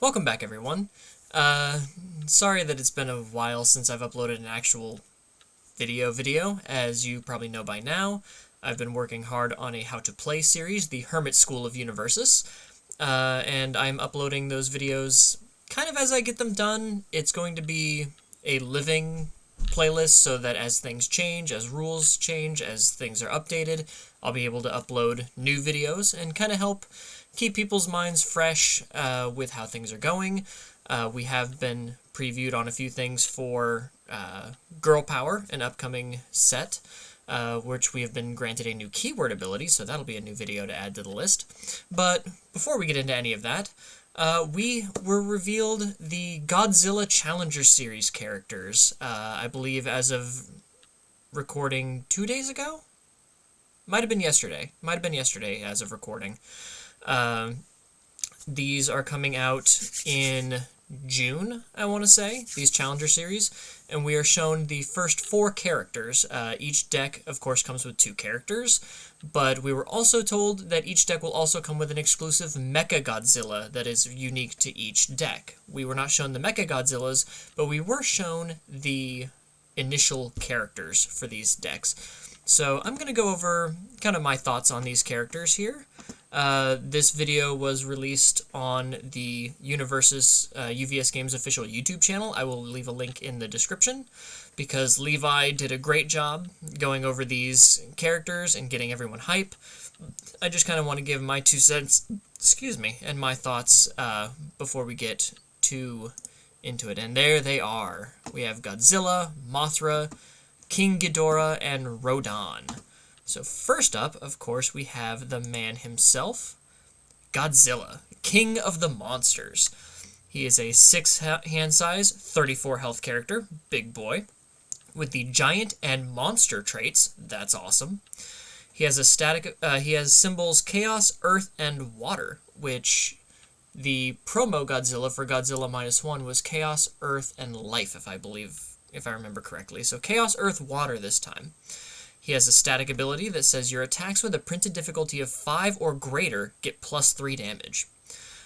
Welcome back, everyone. Sorry that it's been a while since I've uploaded an actual video. As you probably know by now, I've been working hard on a how-to-play series, the Hermit School of Universus, and I'm uploading those videos kind of as I get them done. It's going to be a living playlist so that as things change, as rules change, as things are updated, I'll be able to upload new videos and kind of help keep people's minds fresh with how things are going. We have been previewed on a few things for Girl Power, an upcoming set, which we have been granted a new keyword ability, so that'll be a new video to add to the list. But before we get into any of that, we were revealed the Godzilla Challenger Series characters, I believe as of recording 2 days ago? Might have been yesterday. Might have been yesterday as of recording. These are coming out in June, I want to say, these Challenger Series, and we are shown the first 4 characters. Each deck, of course, comes with 2 characters, but we were also told that each deck will also come with an exclusive Mecha Godzilla that is unique to each deck. We were not shown the Mecha Godzillas, but we were shown the initial characters for these decks. So I'm going to go over kind of my thoughts on these characters here. This video was released on the Universus UVS Games official YouTube channel. I will leave a link in the description because Levi did a great job going over these characters and getting everyone hype. I just kind of want to give my 2 cents, and my thoughts before we get too into it. And there they are. We have Godzilla, Mothra, King Gadora, and Rodan. So first up, of course, we have the man himself, Godzilla, king of the monsters. He is a 6 hand size, 34 health character, big boy, with the giant and monster traits. That's awesome. He has he has symbols Chaos, Earth, and Water, which the promo Godzilla for Godzilla -1 was Chaos, Earth, and Life, if I remember correctly. So Chaos, Earth, Water this time. He has a static ability that says your attacks with a printed difficulty of 5 or greater get +3 damage.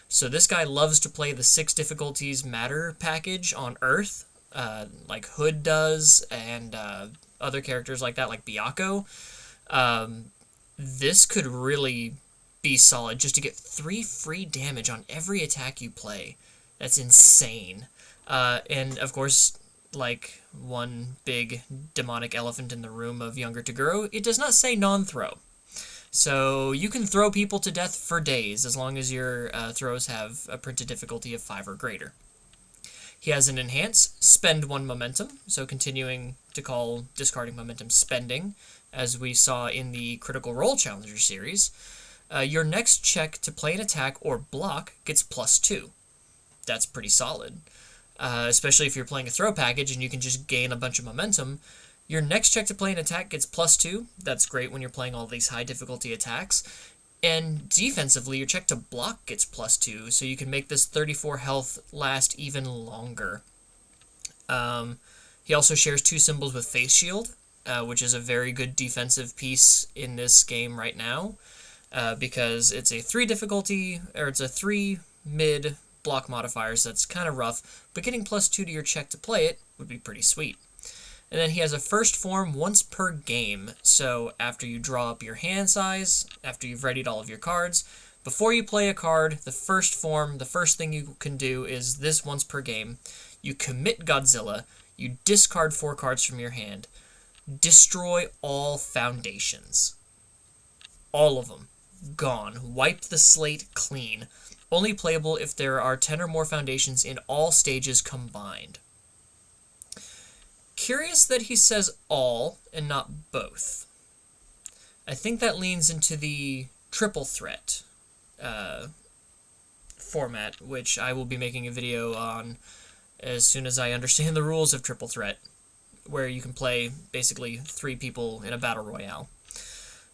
So this guy loves to play the 6 difficulties matter package on Earth, like Hood does, and other characters like that, like Byakuo. This could really be solid just to get 3 free damage on every attack you play. That's insane. And of course, like one big demonic elephant in the room of younger Toguro, it does not say non-throw. So you can throw people to death for days as long as your throws have a printed difficulty of 5 or greater. He has an enhance, spend 1 momentum, so continuing to call discarding momentum spending, as we saw in the Critical Role Challenger series. Your next check to play an attack or block gets +2. That's pretty solid. Especially if you're playing a throw package and you can just gain a bunch of momentum. Your next check to play an attack gets +2. That's great when you're playing all these high difficulty attacks. And defensively, your check to block gets +2, so you can make this 34 health last even longer. He also shares 2 symbols with Face Shield, which is a very good defensive piece in this game right now, because it's a 3 difficulty, or it's a 3 mid block modifiers, so that's kind of rough, but getting +2 to your check to play it would be pretty sweet. And then he has a first form once per game, so after you draw up your hand size, after you've readied all of your cards, before you play a card, the first form, the first thing you can do is this once per game. You commit Godzilla, you discard 4 cards from your hand, destroy all foundations. All of them. Gone. Wipe the slate clean. Only playable if there are 10 or more foundations in all stages combined. Curious that he says all and not both. I think that leans into the triple threat format, which I will be making a video on as soon as I understand the rules of triple threat, where you can play basically 3 people in a battle royale.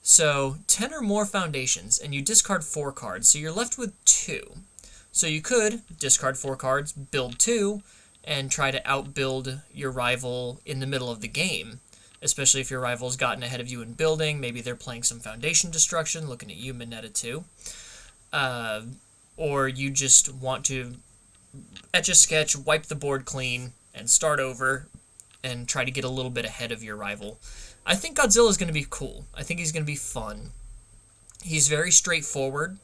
So, 10 or more foundations, and you discard 4 cards, so you're left with 2. So you could discard 4 cards, build 2, and try to outbuild your rival in the middle of the game, especially if your rival's gotten ahead of you in building. Maybe they're playing some foundation destruction, looking at you, Mineta, too. Or you just want to etch a sketch, wipe the board clean, and start over and try to get a little bit ahead of your rival. I think Godzilla is going to be cool. I think he's going to be fun. He's very straightforward,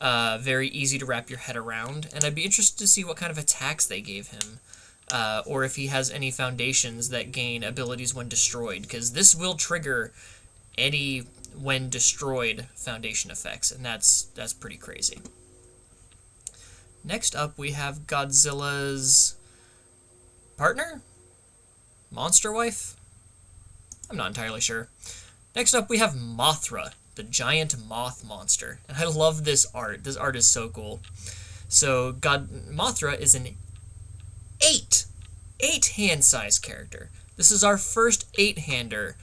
very easy to wrap your head around, and I'd be interested to see what kind of attacks they gave him, or if he has any foundations that gain abilities when destroyed, because this will trigger any when destroyed foundation effects, and that's pretty crazy. Next up, we have Godzilla's partner? Monster wife? I'm not entirely sure. Next up, we have Mothra, the giant moth monster. And I love this art. This art is so cool. So, Mothra is an 8-hand size character. This is our first 8-hander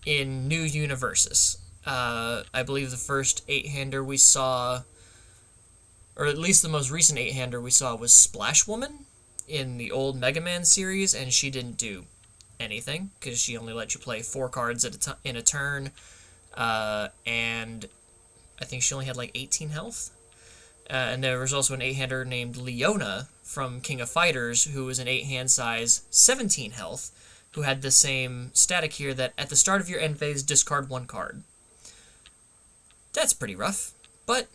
in New Universus. I believe the first 8-hander we saw, or at least the most recent 8-hander we saw, was Splash Woman in the old Mega Man series, and she didn't do anything because she only let you play 4 cards in a turn, and I think she only had like 18 health. And there was also an 8-hander named Leona from King of Fighters, who was an 8-hand size, 17 health, who had the same static here that at the start of your end phase, discard 1 card. That's pretty rough, but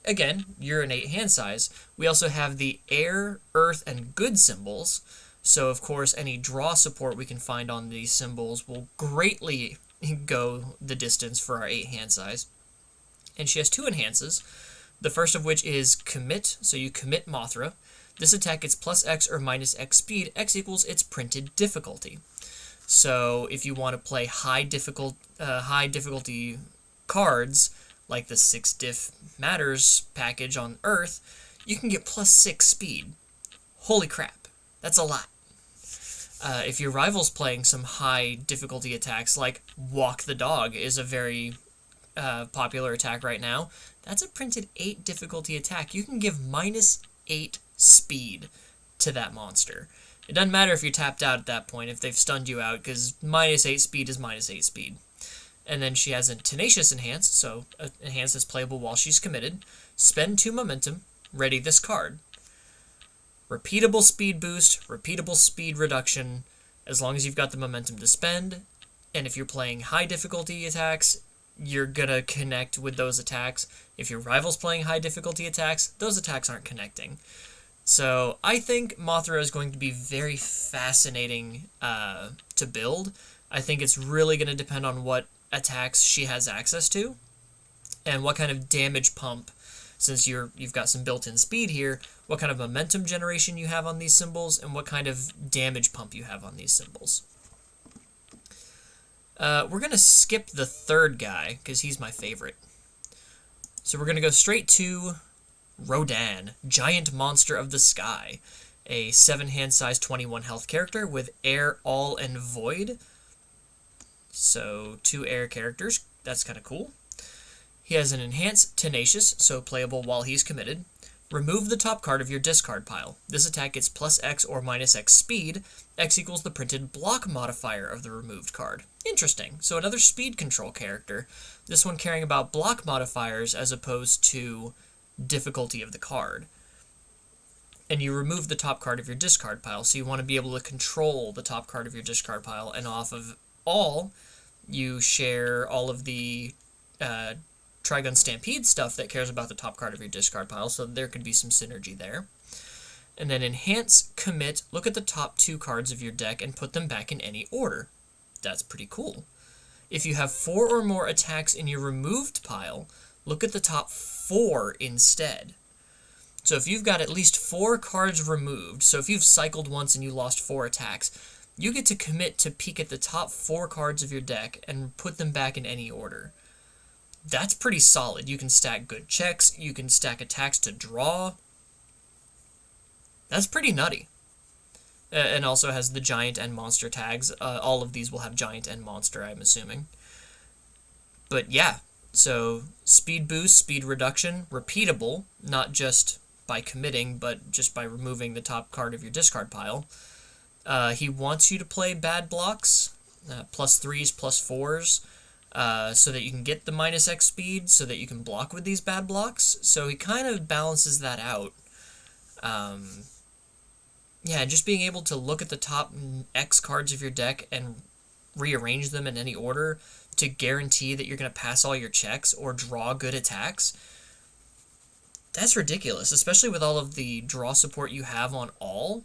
again, you're an 8-hand size. We also have the air, earth, and good symbols, so of course any draw support we can find on these symbols will greatly go the distance for our 8-hand size. And she has 2 enhances, the first of which is Commit, so you commit Mothra. This attack gets plus X or minus X speed. X equals its printed difficulty. So if you want to play high difficulty cards, like the 6 Diff Matters package on Earth, you can get plus 6 speed. Holy crap, that's a lot. If your rival's playing some high difficulty attacks, like Walk the Dog is a very popular attack right now, that's a printed 8 difficulty attack. You can give minus 8 speed to that monster. It doesn't matter if you're tapped out at that point, if they've stunned you out, because minus 8 speed is minus 8 speed. And then she has a Tenacious Enhance, so Enhance is playable while she's committed. Spend 2 momentum, ready this card. Repeatable speed boost, repeatable speed reduction, as long as you've got the momentum to spend. And if you're playing high difficulty attacks, you're gonna connect with those attacks. If your rival's playing high difficulty attacks, those attacks aren't connecting. So I think Mothra is going to be very fascinating to build. I think it's really going to depend on what attacks she has access to and what kind of damage pump, since you've got some built-in speed here, what kind of momentum generation you have on these symbols and what kind of damage pump you have on these symbols. We're going to skip the third guy because he's my favorite. So we're going to go straight to Rodan, Giant Monster of the Sky, a 7-hand size 21 health character with Air, All, and Void. So 2 air characters, that's kind of cool. He has an Enhanced Tenacious, so playable while he's committed. Remove the top card of your discard pile. This attack gets plus X or minus X speed. X equals the printed block modifier of the removed card. Interesting. So another speed control character. This one caring about block modifiers as opposed to difficulty of the card. And you remove the top card of your discard pile, so you want to be able to control the top card of your discard pile, and off of all, you share all of the Trigun Stampede stuff that cares about the top card of your discard pile, so there could be some synergy there. And then Enhance, Commit, look at the top 2 cards of your deck and put them back in any order. That's pretty cool. If you have 4 or more attacks in your removed pile, look at the top 4 instead. So if you've got at least 4 cards removed, so if you've cycled once and you lost 4 attacks, you get to commit to peek at the top 4 cards of your deck and put them back in any order. That's pretty solid. You can stack good checks, you can stack attacks to draw. That's pretty nutty. And also has the giant and monster tags. All of these will have giant and monster, I'm assuming. But yeah, so speed boost, speed reduction, repeatable, not just by committing, but just by removing the top card of your discard pile. He wants you to play bad blocks, plus 3s, plus 4s, so that you can get the minus X speed, so that you can block with these bad blocks. So he kind of balances that out. yeah, just being able to look at the top X cards of your deck and rearrange them in any order to guarantee that you're going to pass all your checks or draw good attacks, that's ridiculous, especially with all of the draw support you have on all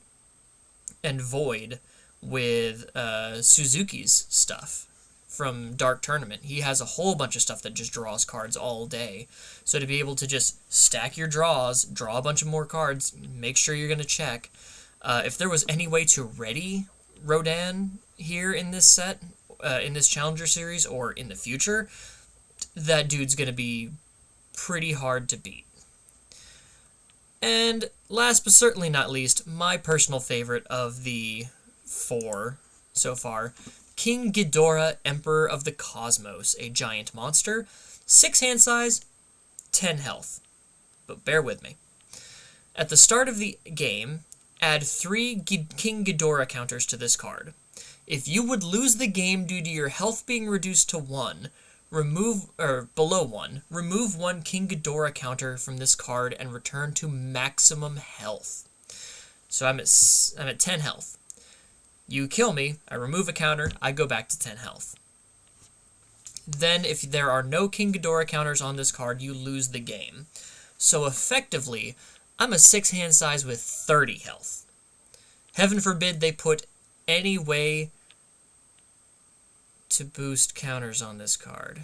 and Void with Suzuki's stuff from Dark Tournament. He has a whole bunch of stuff that just draws cards all day. So to be able to just stack your draws, draw a bunch of more cards, make sure you're going to check. If there was any way to ready Rodan here in this set, in this Challenger Series, or in the future, that dude's going to be pretty hard to beat. And last but certainly not least, my personal favorite of the 4 so far, King Gadora, Emperor of the Cosmos, a giant monster, 6 hand size, 10 health. But bear with me. At the start of the game, add 3 King Gadora counters to this card. If you would lose the game due to your health being reduced to 1, below 1, remove 1 King Gadora counter from this card and return to maximum health. So I'm at 10 health. You kill me, I remove a counter, I go back to 10 health. Then if there are no King Gadora counters on this card, you lose the game. So effectively, I'm a 6 hand size with 30 health. Heaven forbid they put any way to boost counters on this card.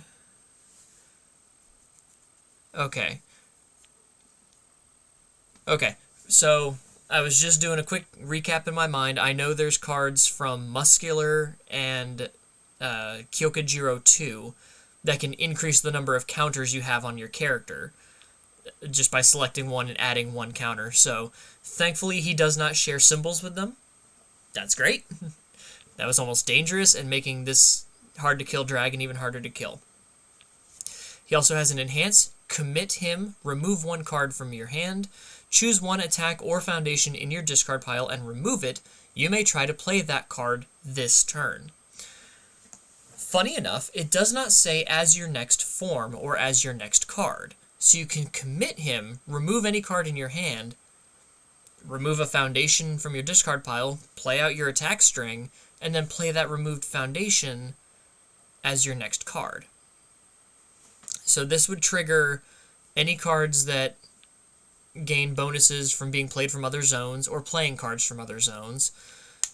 Okay, so I was just doing a quick recap in my mind. I know there's cards from Muscular and Kyokujiro 2 that can increase the number of counters you have on your character just by selecting one and adding 1 counter. So thankfully he does not share symbols with them. That's great. That was almost dangerous and making this hard to kill dragon even harder to kill. He also has an enhance. Commit him, remove 1 card from your hand, choose 1 attack or foundation in your discard pile and remove it. You may try to play that card this turn. Funny enough, it does not say as your next form or as your next card. So you can commit him, remove any card in your hand, remove a foundation from your discard pile, play out your attack string, and then play that removed foundation as your next card. So this would trigger any cards that gain bonuses from being played from other zones or playing cards from other zones.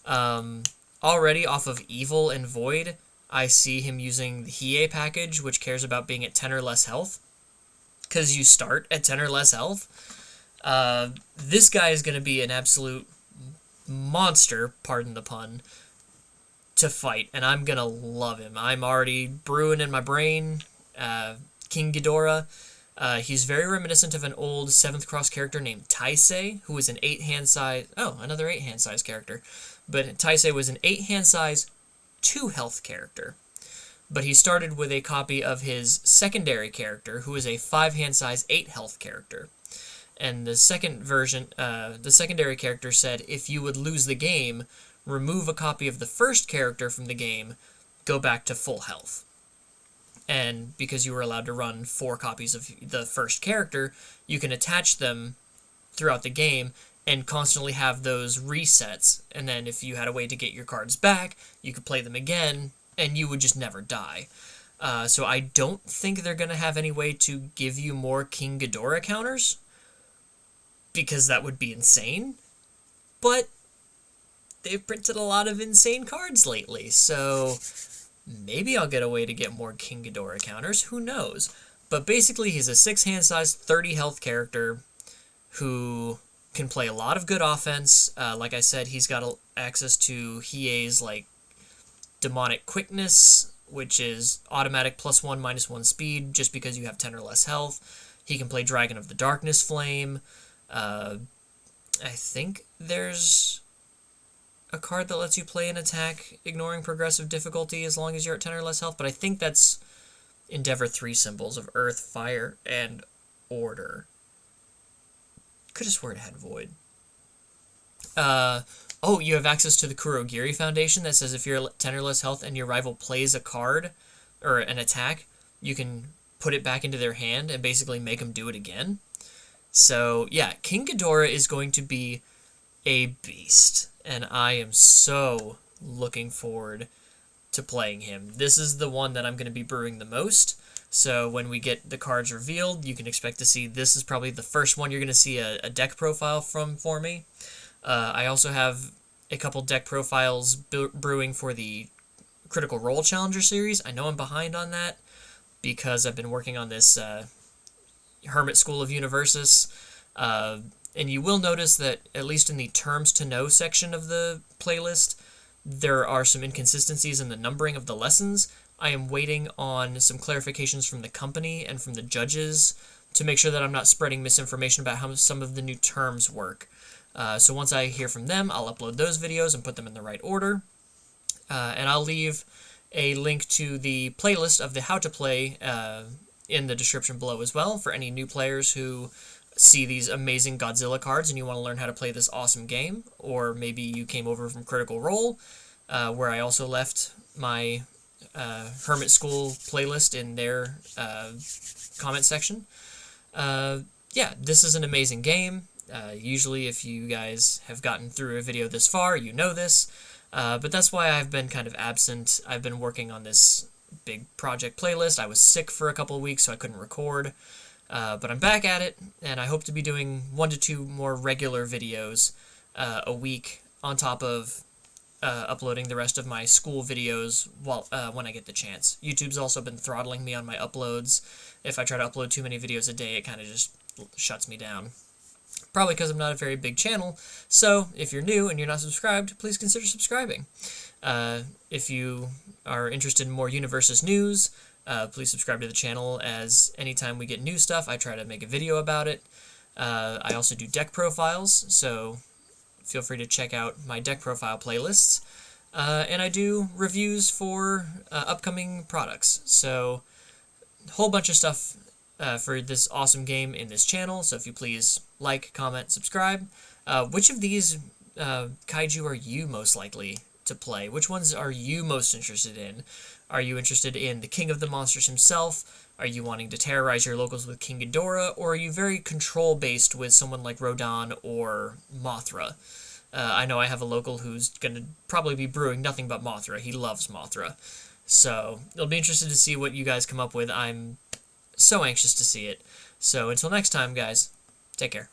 Already off of Evil and Void, I see him using the Hiei package, which cares about being at 10 or less health, because you start at 10 or less health. This guy is going to be an absolute monster, pardon the pun, to fight, and I'm going to love him. I'm already brewing in my brain King Gadora. He's very reminiscent of an old 7th Cross character named Taisei, who was an 8-hand size... Oh, another 8-hand size character. But Taisei was an 8-hand size, 2-health character. But he started with a copy of his secondary character, who is a 5-hand size, 8-health character. And the second version, the secondary character said, if you would lose the game, remove a copy of the first character from the game, go back to full health. And because you were allowed to run 4 copies of the first character, you can attach them throughout the game and constantly have those resets. And then if you had a way to get your cards back, you could play them again, and you would just never die. So I don't think they're going to have any way to give you more King Gadora counters, because that would be insane. But they've printed a lot of insane cards lately, so maybe I'll get a way to get more King Gadora counters, who knows. But basically he's a 6-hand size, 30 health character who can play a lot of good offense. Like I said, he's got access to Hiei's like demonic quickness, which is automatic +1, -1 speed, just because you have 10 or less health. He can play Dragon of the Darkness Flame. I think there's a card that lets you play an attack ignoring progressive difficulty as long as you're at 10 or less health, but I think that's Endeavor 3 symbols of Earth, Fire, and Order. Could have sworn it had Void. Oh, you have access to the Kurogiri Foundation that says if you're at 10 or less health and your rival plays a card or an attack, you can put it back into their hand and basically make them do it again. So, yeah, King Gadora is going to be a beast, and I am so looking forward to playing him. This is the one that I'm going to be brewing the most, so when we get the cards revealed, you can expect to see, this is probably the first one you're going to see a deck profile for me. I also have a couple deck profiles brewing for the Critical Role Challenger Series. I know I'm behind on that because I've been working on this Hermit School of Universus, and you will notice that, at least in the Terms to Know section of the playlist, there are some inconsistencies in the numbering of the lessons. I am waiting on some clarifications from the company and from the judges to make sure that I'm not spreading misinformation about how some of the new terms work. So once I hear from them, I'll upload those videos and put them in the right order. And I'll leave a link to the playlist of the How to Play in the description below as well, for any new players who see these amazing Godzilla cards and you want to learn how to play this awesome game. Or maybe you came over from Critical Role, where I also left my Hermit School playlist in their comment section. Yeah, this is an amazing game. Usually if you guys have gotten through a video this far, you know this. But that's why I've been kind of absent. I've been working on this big project playlist. I was sick for a couple of weeks, so I couldn't record. But I'm back at it, and I hope to be doing 1 to 2 more regular videos a week, on top of uploading the rest of my school videos when I get the chance. YouTube's also been throttling me on my uploads. If I try to upload too many videos a day, it kind of just shuts me down. Probably because I'm not a very big channel, so if you're new and you're not subscribed, please consider subscribing. If you are interested in more Universus news, please subscribe to the channel, as anytime we get new stuff, I try to make a video about it. I also do deck profiles, so feel free to check out my deck profile playlists. And I do reviews for upcoming products, so a whole bunch of stuff for this awesome game in this channel, so if you please like, comment, subscribe. Which of these kaiju are you most likely to play? Which ones are you most interested in? Are you interested in the King of the Monsters himself? Are you wanting to terrorize your locals with King Gadora? Or are you very control-based with someone like Rodan or Mothra? I know I have a local who's going to probably be brewing nothing but Mothra. He loves Mothra. So it'll be interesting to see what you guys come up with. I'm so anxious to see it. So until next time, guys, take care.